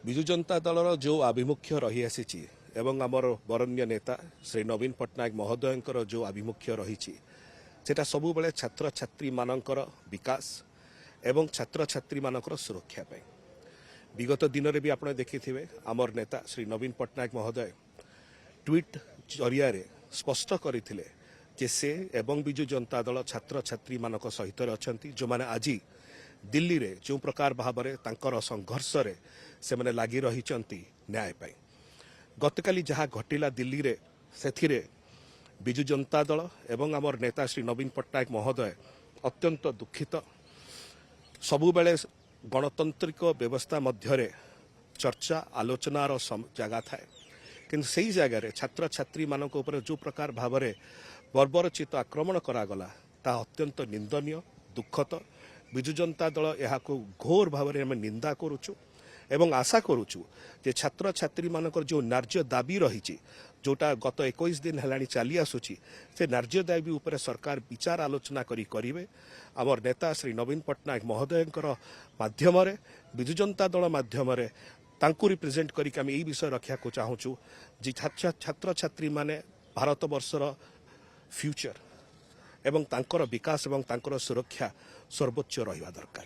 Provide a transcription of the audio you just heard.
विजु जनता दलर जो आभिमुख्य रही आसी एवं आमर बरण्य नेता श्री नवीन पट्टनायक महोदय जो आभिमुख्य रही सेटा सबु बेले छात्र छात्री मानकर विकास एवं छात्र छात्री मानकर सुरक्षा पाई विगत दिन में भी आपने देखिथिबे आमर नेता श्री नवीन पट्टनायक महोदय ट्वीट जरिया स्पष्ट करथिले जे से एवं विजु जनता दल छात्र छात्री मानक सहित अछंती जो माने आज दिल्ली रे जो प्रकार भाव में तांकर संघर्ष रे से माने लागी रही न्याय पाई गतकाली जहाँ घटिला दिल्ली रे सेथिरे विजु जनता दल एवं आमर नेता श्री नवीन पट्टनायक महोदय अत्यंत दुखित सबु बेले गणतांत्रिक व्यवस्था मध्य चर्चा आलोचनार जगह थाए किंतु सही जगह छात्र छात्री मानक ऊपर जो प्रकार भाव में बर्बरचित आक्रमण करागला ता अत्यंत निंदनीय दुखद विजु जनता दल यह घोर भाव में निंदा करुचु एवं आशा करुचु जे छात्र छात्री मानकर जो न्याय्य दाबी रही जोटा गत 21 दिन है चली आसूची से न्याय्य दाबी उपर सरकार विचार आलोचना करेंगे आमर नेता श्री नवीन पट्टनायक महोदय माध्यम विजु जनता दल माध्यम तांकु रिप्रेजेंट करके आम यही विषय रखा चाहूँ जे छात्र छात्री माने भारत वर्षर फ्यूचर एवं तांकर विकास एवं तांकर सुरक्षा सर्वोच्च रहिबा दरकार।